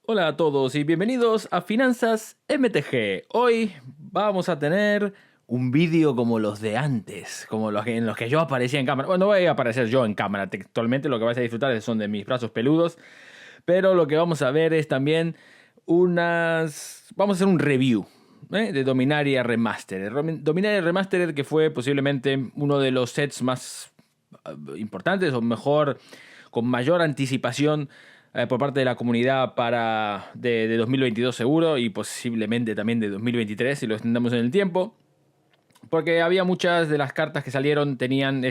Hola a todos y bienvenidos a Finanzas MTG. Hoy vamos a tener un vídeo como los de antes, como en los que yo aparecía en cámara. Bueno, no voy a aparecer yo en cámara textualmente, lo que vais a disfrutar son de mis brazos peludos, pero lo que vamos a ver es también Vamos a hacer un review de Dominaria Remastered. Dominaria Remastered, que fue posiblemente uno de los sets más importantes o mejor, con mayor anticipación por parte de la comunidad de 2022 seguro, y posiblemente también de 2023 si lo extendemos en el tiempo, porque había muchas de las cartas que salieron tenían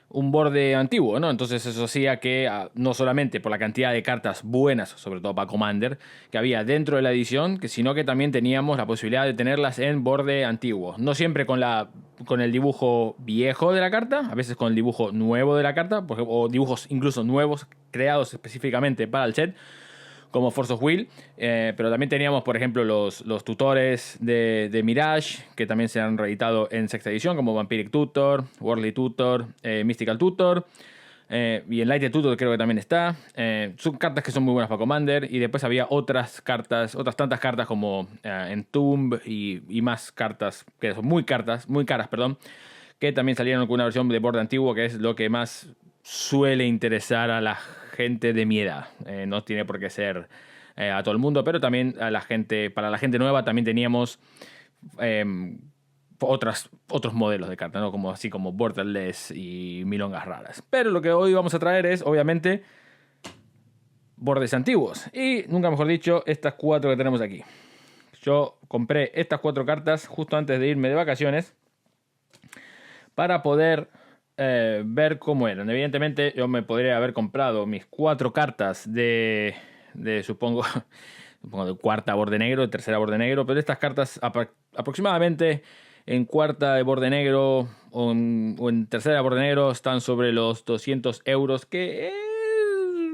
un borde antiguo, ¿no? Entonces eso hacía que, no solamente por la cantidad de cartas buenas, sobre todo para Commander, que había dentro de la edición, sino que también teníamos la posibilidad de tenerlas en borde antiguo. No siempre con el dibujo viejo de la carta, a veces con el dibujo nuevo de la carta, o dibujos incluso nuevos creados específicamente para el set, como Force of Will, pero también teníamos, por ejemplo, los tutores de Mirage, que también se han reeditado en sexta edición, como Vampiric Tutor, Worldly Tutor, Mystical Tutor, y Enlightened Tutor creo que también está. Son cartas que son muy buenas para Commander, y después había otras tantas cartas como Entomb y más cartas, que son muy caras, perdón, que también salieron con una versión de borde antiguo, que es lo que más suele interesar a la gente de mi edad. No tiene por qué ser a todo el mundo, pero también para la gente nueva también teníamos otros modelos de cartas, ¿no? Así como Borderless y milongas raras. Pero lo que hoy vamos a traer es, obviamente, bordes antiguos. Y, nunca mejor dicho, estas 4 que tenemos aquí. Yo compré estas 4 cartas justo antes de irme de vacaciones para poder ver cómo eran. Evidentemente yo me podría haber comprado mis 4 cartas de supongo de cuarta borde negro, de tercera borde negro, pero estas cartas aproximadamente en cuarta de borde negro o en tercera de borde negro están sobre los 200 euros, que es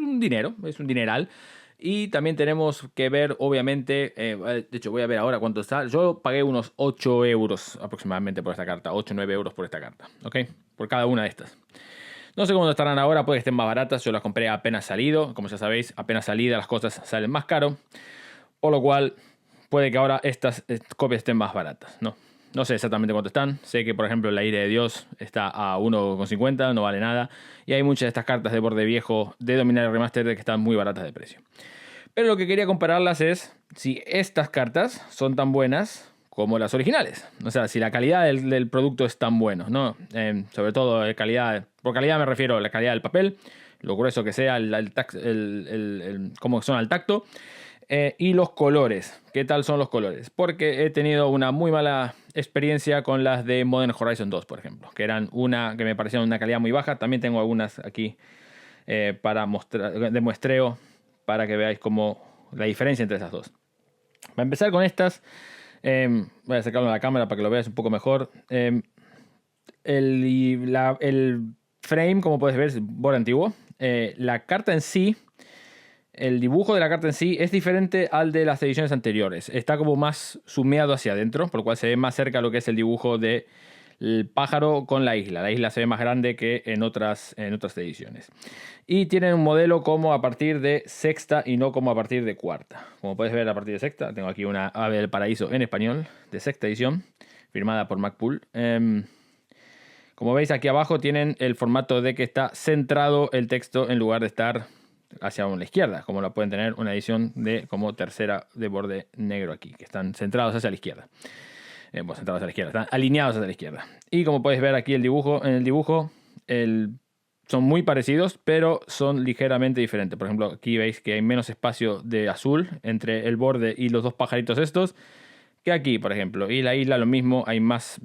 un dinero, es un dineral. Y también tenemos que ver, obviamente, de hecho voy a ver ahora cuánto está. Yo pagué unos 8 euros aproximadamente por esta carta, 8 o 9 euros por esta carta, ¿ok? Por cada una de estas. No sé cómo estarán ahora, puede que estén más baratas. Yo las compré apenas salido. Como ya sabéis, apenas salida las cosas salen más caro. Por lo cual, puede que ahora estas copias estén más baratas, ¿no? No sé exactamente cuánto están. Sé que, por ejemplo, la Ira de Dios está a 1,50, no vale nada. Y hay muchas de estas cartas de borde viejo de Dominaria Remastered que están muy baratas de precio. Pero lo que quería compararlas es si estas cartas son tan buenas como las originales. O sea, si la calidad del producto es tan bueno, ¿no? Sobre todo por calidad me refiero a la calidad del papel, lo grueso que sea, cómo son al tacto, y los colores. ¿Qué tal son los colores? Porque he tenido una muy mala experiencia con las de Modern Horizon 2, por ejemplo, que eran que me parecían una calidad muy baja. También tengo algunas aquí para mostrar, de muestreo, para que veáis la diferencia entre esas dos. Para empezar con estas, voy a sacarlo a la cámara para que lo veáis un poco mejor. El frame, como puedes ver, es borde antiguo. La carta en sí, el dibujo de la carta en sí es diferente al de las ediciones anteriores. Está como más sumeado hacia adentro, por lo cual se ve más cerca a lo que es el dibujo del pájaro con la isla. La isla se ve más grande que en otras ediciones. Y tienen un modelo como a partir de sexta y no como a partir de cuarta. Como puedes ver, a partir de sexta, tengo aquí una Ave del Paraíso en español de sexta edición, firmada por Macpool. Como veis, aquí abajo tienen el formato de que está centrado el texto en lugar de estar hacia la izquierda, como la pueden tener una edición como tercera de borde negro aquí, que están centrados hacia la izquierda. Centrados hacia la izquierda, están alineados hacia la izquierda. Y como podéis ver aquí en el dibujo, son muy parecidos, pero son ligeramente diferentes. Por ejemplo, aquí veis que hay menos espacio de azul entre el borde y los dos pajaritos estos, que aquí, por ejemplo. Y la isla lo mismo, hay más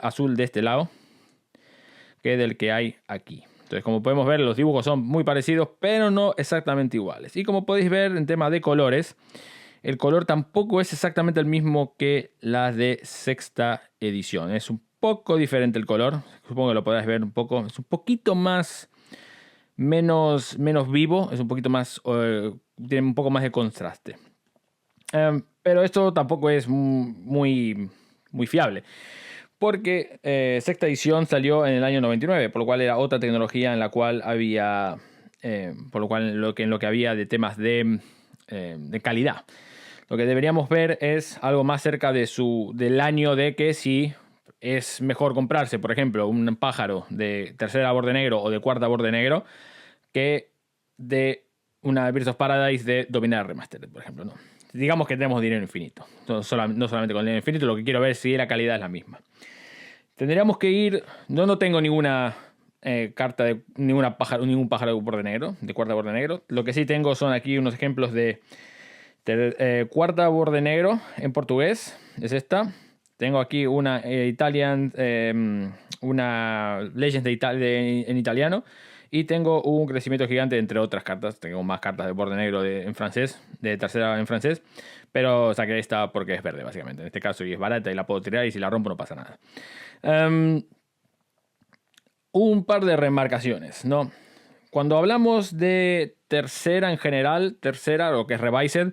azul de este lado que del que hay aquí. Entonces, como podemos ver, los dibujos son muy parecidos, pero no exactamente iguales. Y como podéis ver, en tema de colores, el color tampoco es exactamente el mismo que las de sexta edición. Es un poco diferente el color. Supongo que lo podrás ver un poco. Es un poquito menos vivo. Es un poquito más... tiene un poco más de contraste. Pero esto tampoco es muy fiable. Porque sexta edición salió en el año 99, por lo cual era otra tecnología en la cual había... por lo cual en lo que había de temas de de calidad. Lo que deberíamos ver es algo más cerca del año de que si es mejor comprarse, por ejemplo, un pájaro de tercera borde negro o de cuarta borde negro que de una Birds of Paradise de Dominar Remastered, por ejemplo, ¿no? Digamos que tenemos dinero infinito. No solamente con dinero infinito, lo que quiero ver es si la calidad es la misma. Tendríamos que ir... No tengo ninguna carta de ningún pájaro de borde negro, de cuarta borde negro. Lo que sí tengo son aquí unos ejemplos de cuarta borde negro en portugués. Es esta. Tengo aquí una una Legends en italiano. Y tengo un crecimiento gigante entre otras cartas. Tengo más cartas de borde negro en francés, de tercera en francés. Pero saqué esta porque es verde, básicamente. En este caso, y es barata y la puedo tirar. Y si la rompo no pasa nada. Un par de remarcaciones, ¿no? Cuando hablamos de tercera en general, tercera, lo que es Revised,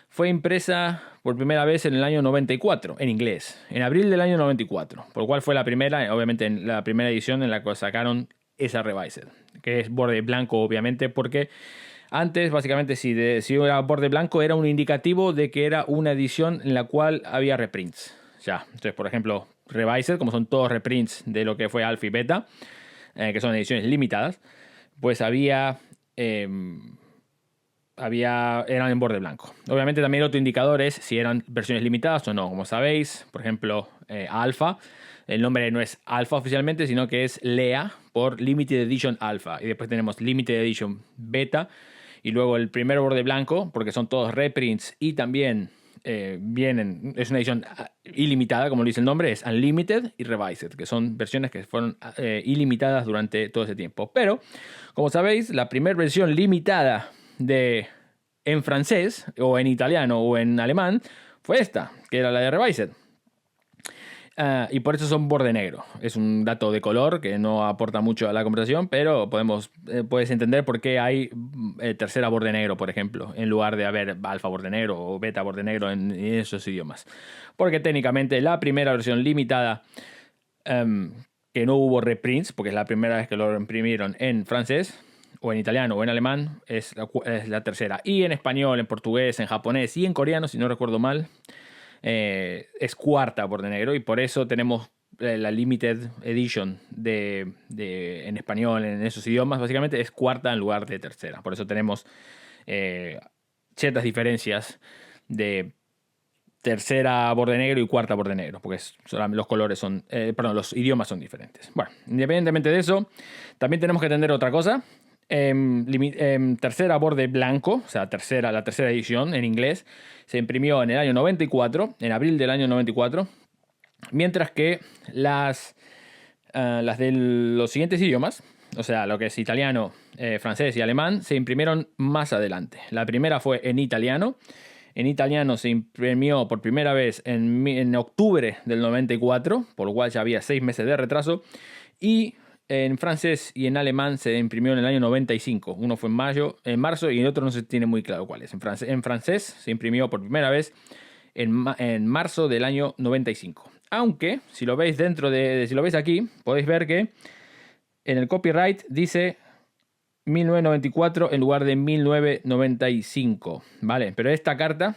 fue impresa por primera vez en el año 94, en inglés. En abril del año 94. Por lo cual fue la primera, obviamente, la primera edición en la que sacaron esa Revised, que es borde blanco, obviamente, porque antes, básicamente, si era borde blanco, era un indicativo de que era una edición en la cual había reprints. Ya, entonces, por ejemplo, Revised, como son todos reprints de lo que fue Alpha y Beta, que son ediciones limitadas, pues eran en borde blanco. Obviamente también otro indicador es si eran versiones limitadas o no. Como sabéis, por ejemplo, Alpha, el nombre no es Alpha oficialmente, sino que es LEA por Limited Edition Alpha. Y después tenemos Limited Edition Beta. Y luego el primer borde blanco, porque son todos reprints y también es una edición ilimitada, como lo dice el nombre, es Unlimited y Revised, que son versiones que fueron ilimitadas durante todo ese tiempo. Pero, como sabéis, la primera versión limitada en francés, o en italiano, o en alemán, fue esta, que era la de Revised. Y por eso son borde negro. Es un dato de color que no aporta mucho a la conversación, pero puedes entender por qué hay tercera borde negro, por ejemplo, en lugar de haber alfa borde negro o beta borde negro en esos idiomas. Porque técnicamente la primera versión limitada, que no hubo reprints, porque es la primera vez que lo imprimieron en francés, o en italiano o en alemán, es la tercera. Y en español, en portugués, en japonés y en coreano, si no recuerdo mal, es cuarta borde negro, y por eso tenemos la Limited Edition en español, en esos idiomas, básicamente es cuarta en lugar de tercera. Por eso tenemos ciertas diferencias de tercera borde negro y cuarta borde negro, porque los colores son, los idiomas son diferentes. Bueno, independientemente de eso, también tenemos que entender otra cosa. Tercera borde blanco, o sea, la tercera edición en inglés, se imprimió en el año 94, en abril del año 94, mientras que las de los siguientes idiomas, o sea, lo que es italiano, francés y alemán, se imprimieron más adelante. La primera fue en italiano. En italiano se imprimió por primera vez en octubre del 94, por lo cual ya había 6 meses de retraso, y en francés y en alemán se imprimió en el año 95. Uno fue en marzo y el otro no se tiene muy claro cuál es. En francés se imprimió por primera vez en marzo del año 95. Aunque, si lo veis si lo veis aquí, podéis ver que en el copyright dice 1994 en lugar de 1995, ¿vale? Pero esta carta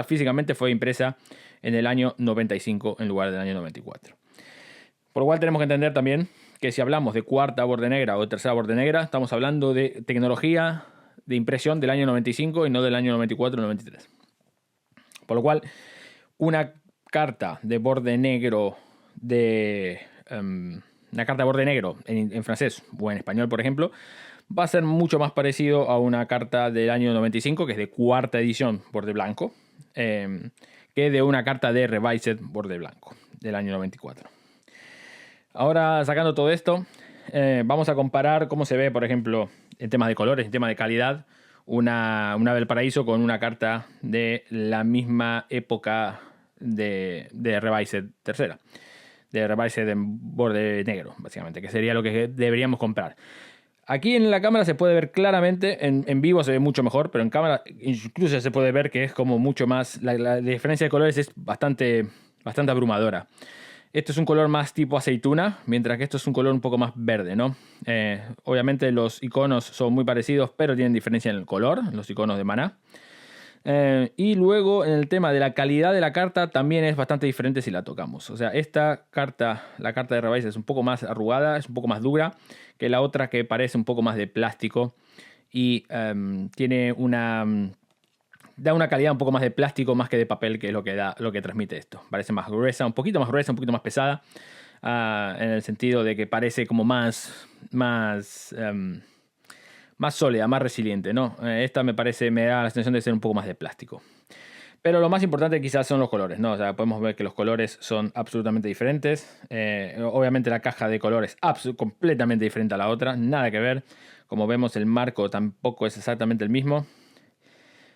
físicamente fue impresa en el año 95 en lugar del año 94. Por lo cual tenemos que entender también que si hablamos de cuarta borde negra o de tercera borde negra, estamos hablando de tecnología de impresión del año 95 y no del año 94 o 93. Por lo cual, una carta de borde negro una carta de borde negro en francés o en español, por ejemplo, va a ser mucho más parecido a una carta del año 95, que es de cuarta edición borde blanco, que de una carta de Revised borde blanco del año 94. Ahora, sacando todo esto, vamos a comparar cómo se ve, por ejemplo, en temas de colores, en temas de calidad, una Valparaíso con una carta de la misma época de Revised tercera. De Revised en borde negro, básicamente, que sería lo que deberíamos comprar. Aquí en la cámara se puede ver claramente, en vivo se ve mucho mejor, pero en cámara incluso se puede ver que es como mucho más, la diferencia de colores es bastante abrumadora. Esto es un color más tipo aceituna, mientras que esto es un color un poco más verde, ¿no? Obviamente los iconos son muy parecidos, pero tienen diferencia en el color, los iconos de maná. Y luego en el tema de la calidad de la carta también es bastante diferente si la tocamos. O sea, esta carta, la carta de Revice es un poco más arrugada, es un poco más dura que la otra que parece un poco más de plástico y tiene da una calidad un poco más de plástico más que de papel, que es lo que transmite esto. Parece más gruesa, un poquito más pesada, en el sentido de que parece como más sólida, más resiliente, ¿no? Esta me da la sensación de ser un poco más de plástico. Pero lo más importante quizás son los colores, ¿no? O sea, podemos ver que los colores son absolutamente diferentes. Obviamente la caja de colores es completamente diferente a la otra, nada que ver. Como vemos, el marco tampoco es exactamente el mismo.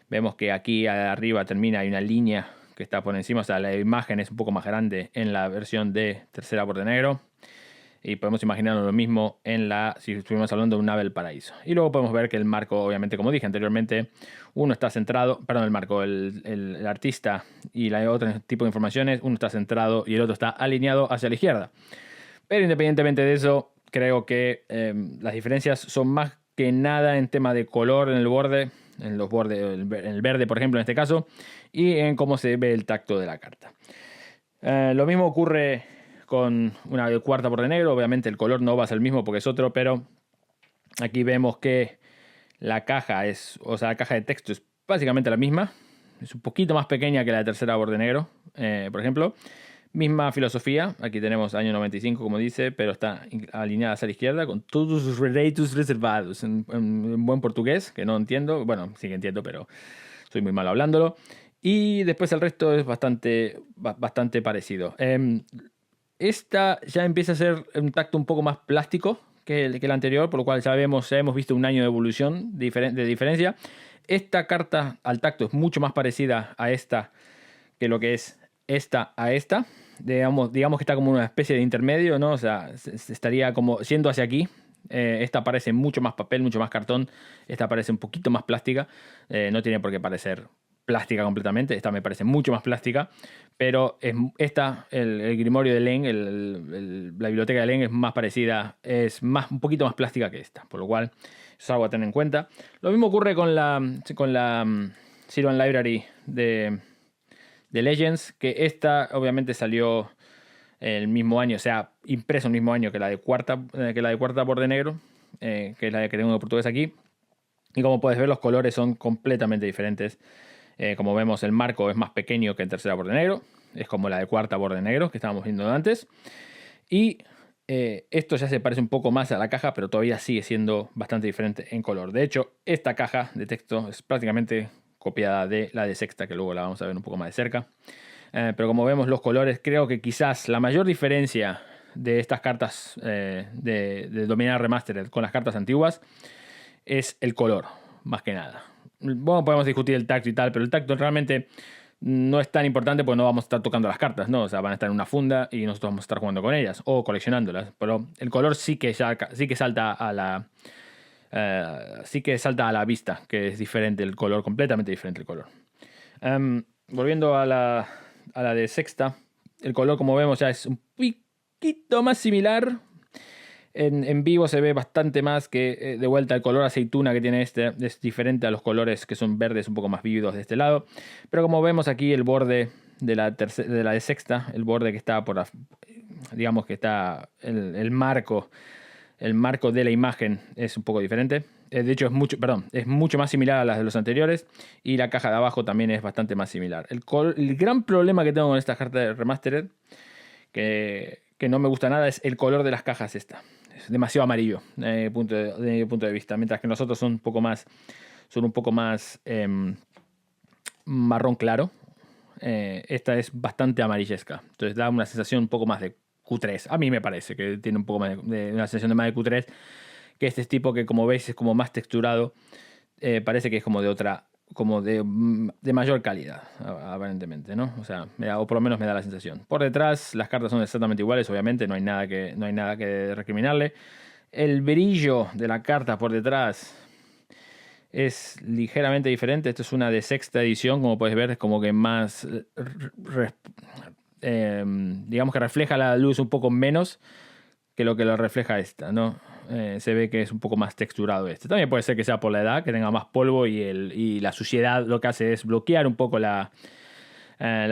Vemos que aquí arriba termina, hay una línea que está por encima, o sea, la imagen es un poco más grande en la versión de tercera borde negro. Y podemos imaginarnos lo mismo si estuvimos hablando de un ave del paraíso. Y luego podemos ver que el marco, obviamente, como dije anteriormente, uno está centrado, perdón, el marco, el artista y la otro tipo de informaciones, uno está centrado y el otro está alineado hacia la izquierda. Pero independientemente de eso, creo que las diferencias son más que nada en tema de color en el borde, en el verde, por ejemplo, en este caso, y en cómo se ve el tacto de la carta. Lo mismo ocurre con una de cuarta borde negro. Obviamente el color no va a ser el mismo porque es otro, pero aquí vemos que la caja la caja de texto es básicamente la misma. Es un poquito más pequeña que la de tercera borde negro, por ejemplo. Misma filosofía, aquí tenemos año 95 como dice, pero está alineada hacia la izquierda con todos sus derechos reservados en buen portugués, que no entiendo, bueno, sí que entiendo, pero soy muy malo hablándolo. Y después el resto es bastante parecido. Esta ya empieza a ser un tacto un poco más plástico que el anterior, por lo cual ya hemos visto un año de evolución de diferencia. Esta carta al tacto es mucho más parecida a esta que lo que es esta a esta. Digamos que está como una especie de intermedio, ¿no? O sea, se estaría como siendo hacia aquí. Esta parece mucho más papel, mucho más cartón. Esta parece un poquito más plástica. No tiene por qué parecer plástica completamente. Esta me parece mucho más plástica. Pero el Grimorio de Len, la biblioteca de Len es más parecida, un poquito más plástica que esta. Por lo cual es algo a tener en cuenta. Lo mismo ocurre con la Sylvan Library de Legends, que esta obviamente salió el mismo año, o sea, impreso el mismo año que la de cuarta borde negro, que es la que tengo en portugués aquí. Y como puedes ver, los colores son completamente diferentes. Como vemos, el marco es más pequeño que en tercera borde negro. Es como la de cuarta borde negro que estábamos viendo antes. Y esto ya se parece un poco más a la caja, pero todavía sigue siendo bastante diferente en color. De hecho, esta caja de texto es prácticamente copiada de la de sexta, que luego la vamos a ver un poco más de cerca. Pero como vemos los colores, creo que quizás la mayor diferencia de estas cartas de Dominar Remastered con las cartas antiguas es el color, más que nada. Bueno, podemos discutir el tacto y tal, pero el tacto realmente no es tan importante porque no vamos a estar tocando las cartas, ¿no? O sea, van a estar en una funda y nosotros vamos a estar jugando con ellas o coleccionándolas. Pero el color sí que salta a la vista, que es diferente el color, completamente diferente el color. Volviendo a la de sexta, el color, como vemos, ya es un poquito más similar. En vivo se ve bastante más que de vuelta el color aceituna que tiene este es diferente a los colores que son verdes un poco más vívidos de este lado. Pero como vemos aquí, el borde de la de sexta, el borde que está digamos que está el marco de la imagen es un poco diferente. De hecho, es mucho más similar a las de los anteriores. Y la caja de abajo también es bastante más similar. El gran problema que tengo con esta carta de Remastered, que no me gusta nada, es el color de las cajas esta. Es demasiado amarillo desde mi punto de vista. Mientras que nosotros son un poco más marrón claro. Esta es bastante amarillesca. Entonces da una sensación un poco más de Q3. A mí me parece que tiene un poco más de una sensación de más de Q3. Que este tipo que, como veis, es como más texturado. Parece que es como de otra, como de mayor calidad, aparentemente, ¿no? O sea, o por lo menos me da la sensación. Por detrás, las cartas son exactamente iguales, obviamente, no hay nada que recriminarle. El brillo de la carta por detrás es ligeramente diferente. Esto es una de sexta edición, como puedes ver, es como que más, digamos que refleja la luz un poco menos que lo refleja esta, ¿no? se ve que es un poco más texturado este. También puede ser que sea por la edad, que tenga más polvo y la suciedad lo que hace es bloquear un poco la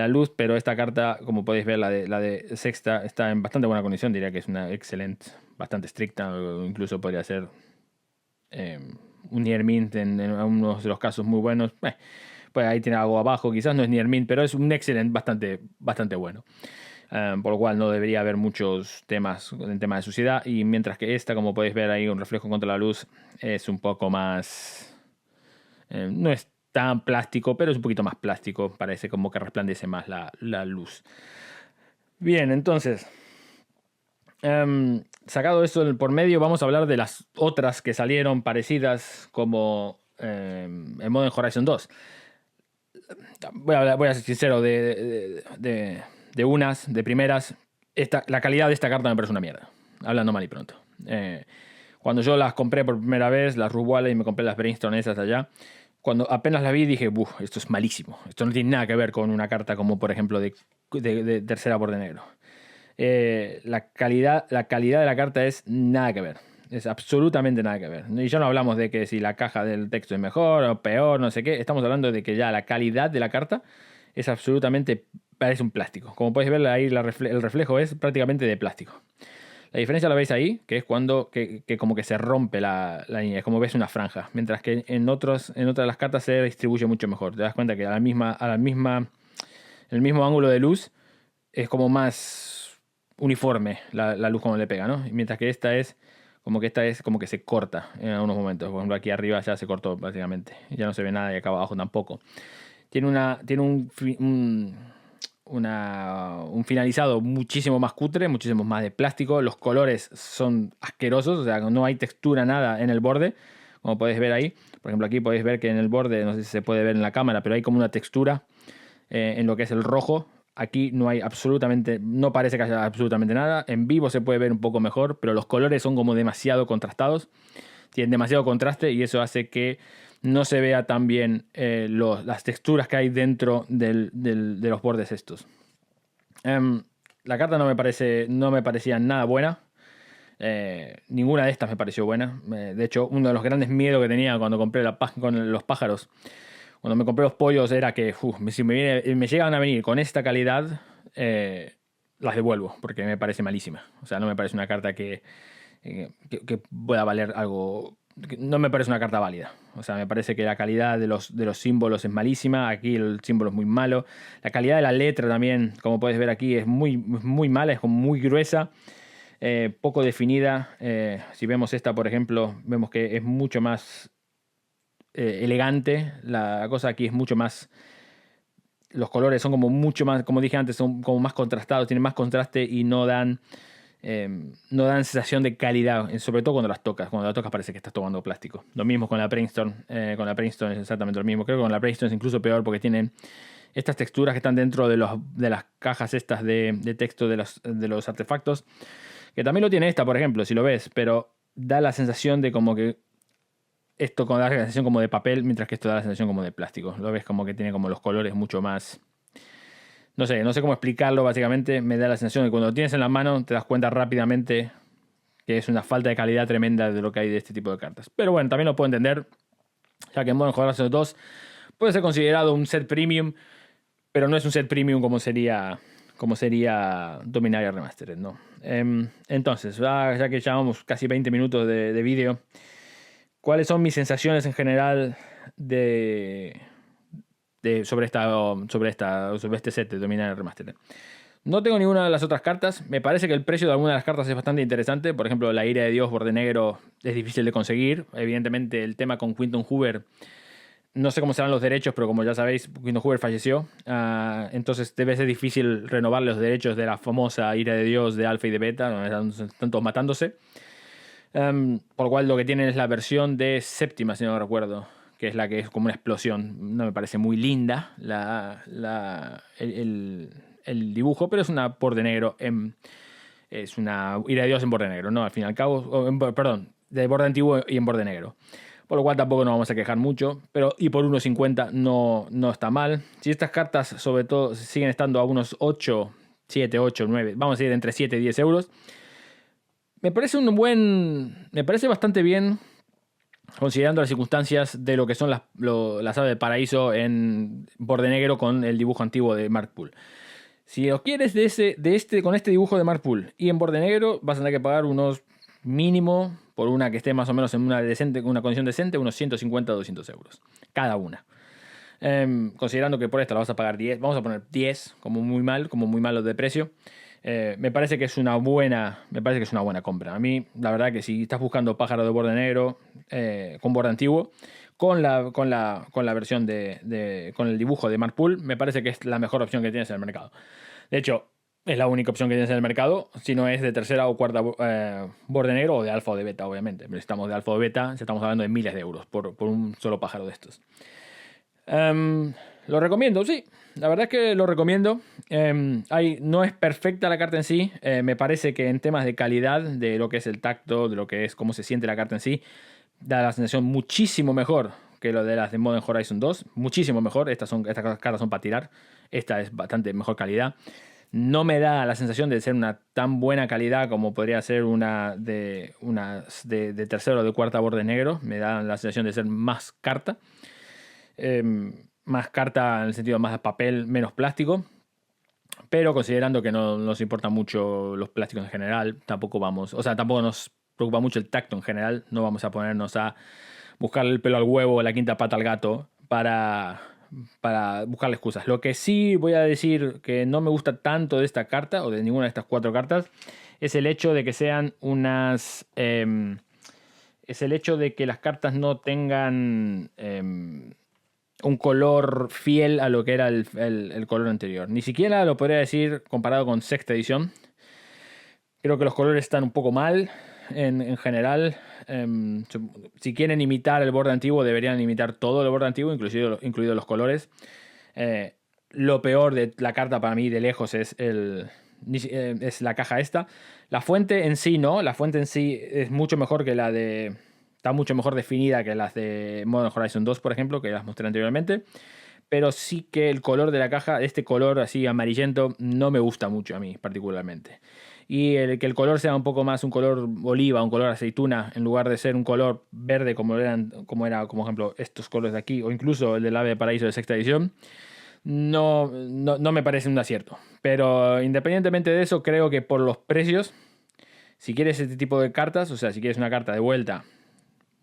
luz, pero esta carta, como podéis ver, la de sexta, está en bastante buena condición. Diría que es una excelente, bastante estricta, o incluso podría ser un Near Mint en unos de los casos muy buenos. Pues ahí tiene algo abajo, quizás no es Near Mint, pero es un excelente bastante bueno. Por lo cual no debería haber muchos temas en tema de suciedad. Y mientras que esta, como podéis ver ahí, un reflejo contra la luz, es un poco más... no es tan plástico, pero es un poquito más plástico. Parece como que resplandece más la luz. Bien, entonces... sacado esto por medio, vamos a hablar de las otras que salieron parecidas como en Modern Horizon 2. Voy a ser sincero, de unas, de primeras, la calidad de esta carta me parece una mierda, hablando mal y pronto. Cuando yo las compré por primera vez, las Rubwale, y me compré las Brainstorm esas allá, cuando apenas las vi dije, esto es malísimo, esto no tiene nada que ver con una carta como por ejemplo de tercera borde negro. La calidad de la carta es nada que ver. Es absolutamente nada que ver. Y ya no hablamos de que si la caja del texto es mejor o peor, no sé qué. Estamos hablando de que ya la calidad de la carta es absolutamente... Parece un plástico. Como podéis ver ahí, el reflejo es prácticamente de plástico. La diferencia la veis ahí, que es cuando que como que se rompe la línea. Es como ves una franja. Mientras que en otras de las cartas se distribuye mucho mejor. Te das cuenta que en el mismo ángulo de luz es como más uniforme la luz cuando le pega, ¿no? Mientras que esta es como que se corta en algunos momentos. Por ejemplo, aquí arriba ya se cortó básicamente. Ya no se ve nada y acá abajo tampoco. Tiene un finalizado muchísimo más cutre, muchísimo más de plástico. Los colores son asquerosos, o sea, no hay textura nada en el borde, como podéis ver ahí. Por ejemplo, aquí podéis ver que en el borde, no sé si se puede ver en la cámara, pero hay como una textura en lo que es el rojo. Aquí no parece que haya absolutamente nada. En vivo se puede ver un poco mejor, pero los colores son como demasiado contrastados. Tienen demasiado contraste y eso hace que no se vea tan bien las texturas que hay dentro de los bordes estos. La carta no me parecía nada buena. Ninguna de estas me pareció buena. De hecho, uno de los grandes miedos que tenía cuando compré con los pájaros, cuando me compré los pollos, era que si me llegan a venir con esta calidad, las devuelvo, porque me parece malísima. O sea, no me parece una carta que pueda valer algo. No me parece una carta válida. O sea, me parece que la calidad de los símbolos es malísima. Aquí el símbolo es muy malo. La calidad de la letra también, como puedes ver aquí, es muy, muy mala, es como muy gruesa. Poco definida. Si vemos esta, por ejemplo, vemos que es mucho más elegante. La cosa aquí es mucho más... Los colores son como mucho más, como dije antes, son como más contrastados, tienen más contraste y no dan sensación de calidad, sobre todo cuando las tocas. Cuando las tocas parece que estás tomando plástico. Lo mismo con la Brainstorm. Con la Brainstorm es exactamente lo mismo. Creo que con la Brainstorm es incluso peor porque tienen estas texturas que están dentro de las cajas estas de texto de los artefactos. Que también lo tiene esta, por ejemplo, si lo ves. Pero da la sensación de como que esto da la sensación como de papel, mientras que esto da la sensación como de plástico. Lo ves como que tiene como los colores mucho más... No sé cómo explicarlo, básicamente. Me da la sensación de que cuando lo tienes en la mano te das cuenta rápidamente que es una falta de calidad tremenda de lo que hay de este tipo de cartas. Pero bueno, también lo puedo entender, ya que en Modern Horizon 2 puede ser considerado un set premium, pero no es un set premium como sería Dominaria Remastered, ¿no? Entonces, ya que llevamos casi 20 minutos de vídeo, ¿cuáles son mis sensaciones en general sobre este set de Dominaria Remastered? No tengo ninguna de las otras cartas. Me parece que el precio de alguna de las cartas es bastante interesante. Por ejemplo, la Ira de Dios borde negro es difícil de conseguir. Evidentemente, el tema con Quinton Hoover, no sé cómo serán los derechos, pero como ya sabéis, Quinton Hoover falleció. Entonces debe ser difícil renovar los derechos de la famosa Ira de Dios de Alpha y de Beta, donde están todos matándose. Por lo cual lo que tienen es la versión de séptima, si no recuerdo, que es la que es como una explosión. No me parece muy linda el dibujo, pero es una borde negro. Es una Ira de Dios en borde negro, ¿no? Al fin y al cabo, perdón, de borde antiguo y en borde negro. Por lo cual tampoco nos vamos a quejar mucho. Y por 1.50 no está mal. Si estas cartas, sobre todo, siguen estando a unos 8, 7, 8, 9, vamos a ir entre 7 y 10 euros. me parece bastante bien, considerando las circunstancias de lo que son las aves de paraíso en borde negro con el dibujo antiguo de Mark Poole. Si lo quieres con este dibujo de Mark Poole y en borde negro, vas a tener que pagar unos mínimo, por una que esté más o menos en una condición decente, unos 150 o 200 euros. Cada una. Considerando que por esta la vas a pagar 10, vamos a poner 10 como muy malo de precio. Me parece que es una buena compra. A mí, la verdad que si estás buscando pájaro de borde negro con borde antiguo, con la versión con el dibujo de Mark Poole, me parece que es la mejor opción que tienes en el mercado. De hecho, es la única opción que tienes en el mercado, si no es de tercera o cuarta borde negro o de alfa o de beta, obviamente. Pero si estamos de alfa o de beta, estamos hablando de miles de euros por un solo pájaro de estos. Lo recomiendo, sí. La verdad es que lo recomiendo. No es perfecta la carta en sí. Me parece que en temas de calidad, de lo que es el tacto, de lo que es cómo se siente la carta en sí, da la sensación muchísimo mejor que lo de las de Modern Horizon 2. Muchísimo mejor. Estas cartas son para tirar. Esta es bastante mejor calidad. No me da la sensación de ser una tan buena calidad como podría ser una de tercero o de cuarta borde negro. Me da la sensación de ser más carta. Más carta en el sentido más de papel, menos plástico. Pero considerando que no nos importan mucho los plásticos en general, tampoco nos preocupa mucho el tacto en general. No vamos a ponernos a buscarle el pelo al huevo o la quinta pata al gato para buscarle excusas. Lo que sí voy a decir que no me gusta tanto de esta carta, o de ninguna de estas 4 cartas, es el hecho de que sean unas... es el hecho de que las cartas no tengan... un color fiel a lo que era el color anterior. Ni siquiera lo podría decir comparado con sexta edición. Creo que los colores están un poco mal en general. Si quieren imitar el borde antiguo, deberían imitar todo el borde antiguo, incluido los colores. Lo peor de la carta para mí de lejos es la caja esta. La fuente en sí no. La fuente en sí es mucho mejor que la de... Está mucho mejor definida que las de Modern Horizon 2, por ejemplo, que las mostré anteriormente. Pero sí que el color de la caja, este color así amarillento, no me gusta mucho a mí particularmente. Y que el color sea un poco más un color oliva, un color aceituna, en lugar de ser un color verde como era, como ejemplo, estos colores de aquí, o incluso el del Ave de Paraíso de sexta edición, no me parece un acierto. Pero independientemente de eso, creo que por los precios, si quieres este tipo de cartas, o sea, si quieres una carta de vuelta,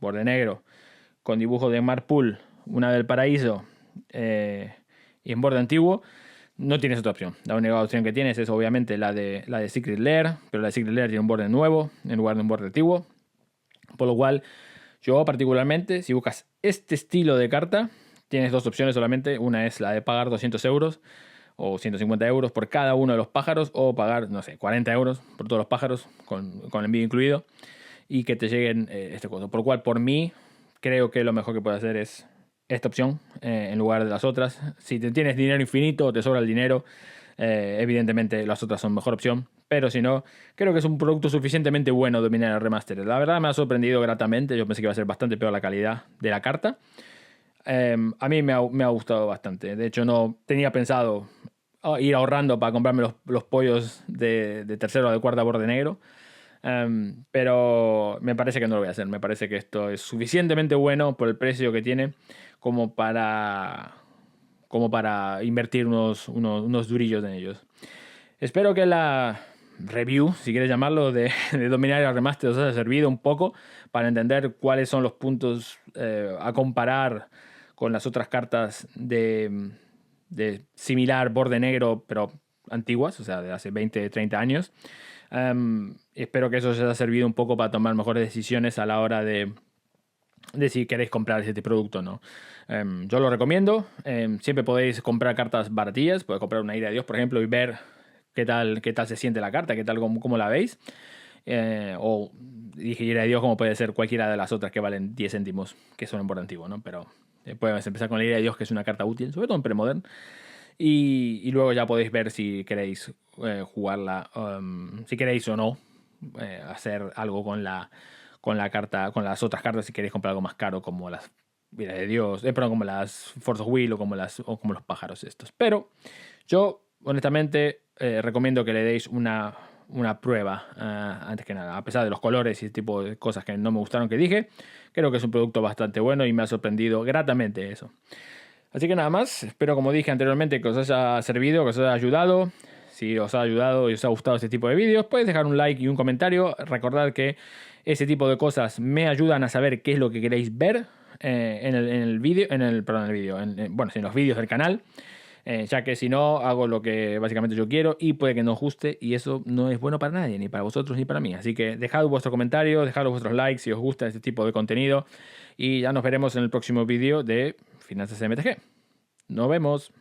borde negro, con dibujo de Mark Poole, una del paraíso y en borde antiguo, no tienes otra opción. La única opción que tienes es obviamente la de Secret Lair, pero la de Secret Lair tiene un borde nuevo en lugar de un borde antiguo. Por lo cual, yo particularmente, si buscas este estilo de carta, tienes 2 opciones solamente. Una es la de pagar 200 euros o 150 euros por cada uno de los pájaros, o pagar, no sé, 40 euros por todos los pájaros, con envío incluido, y que te lleguen este costo. Por lo cual, por mí, creo que lo mejor que puedes hacer es esta opción en lugar de las otras. Si tienes dinero infinito o te sobra el dinero, evidentemente las otras son mejor opción. Pero si no, creo que es un producto suficientemente bueno Dominaria Remastered. La verdad me ha sorprendido gratamente. Yo pensé que iba a ser bastante peor la calidad de la carta. A mí me ha gustado bastante. De hecho, no tenía pensado ir ahorrando para comprarme los pollos de tercero o de cuarta borde negro. Pero me parece que no lo voy a hacer. Me parece que esto es suficientemente bueno por el precio que tiene como para invertir unos durillos en ellos. Espero que la review, si quieres llamarlo, de Dominaria Remastered os haya servido un poco para entender cuáles son los puntos a comparar con las otras cartas de similar borde negro, pero antiguas, o sea, de hace 20, 30 años. Espero que eso os haya servido un poco para tomar mejores decisiones a la hora de si queréis comprar este producto o no. Yo lo recomiendo. Siempre podéis comprar cartas baratillas. Podéis comprar una Ira de Dios, por ejemplo, y ver qué tal se siente la carta, cómo la veis. O dije Ira de Dios, como puede ser cualquiera de las otras que valen 10 céntimos, que son en borde antiguo, ¿no? Pero podemos empezar con la Ira de Dios, que es una carta útil, sobre todo en Premodern. Y luego ya podéis ver si queréis jugarla, si queréis o no hacer algo con la carta, con las otras cartas, si queréis comprar algo más caro, como las Vida de Dios, perdón, como las Force of Will o como los pájaros estos. Pero yo honestamente recomiendo que le deis una una prueba, antes que nada. A pesar de los colores y ese tipo de cosas que no me gustaron que dije, creo que es un producto bastante bueno y me ha sorprendido gratamente eso. Así que nada más, espero, como dije anteriormente, que os haya servido, que os haya ayudado. Si os ha ayudado y os ha gustado este tipo de vídeos, podéis dejar un like y un comentario. Recordad que ese tipo de cosas me ayudan a saber qué es lo que queréis ver en el vídeo, bueno, en los vídeos del canal. Ya que si no, hago lo que básicamente yo quiero y puede que no os guste, y eso no es bueno para nadie, ni para vosotros ni para mí. Así que dejad vuestros comentarios, dejad vuestros likes si os gusta este tipo de contenido, y ya nos veremos en el próximo vídeo de Finanzas MTG. Nos vemos.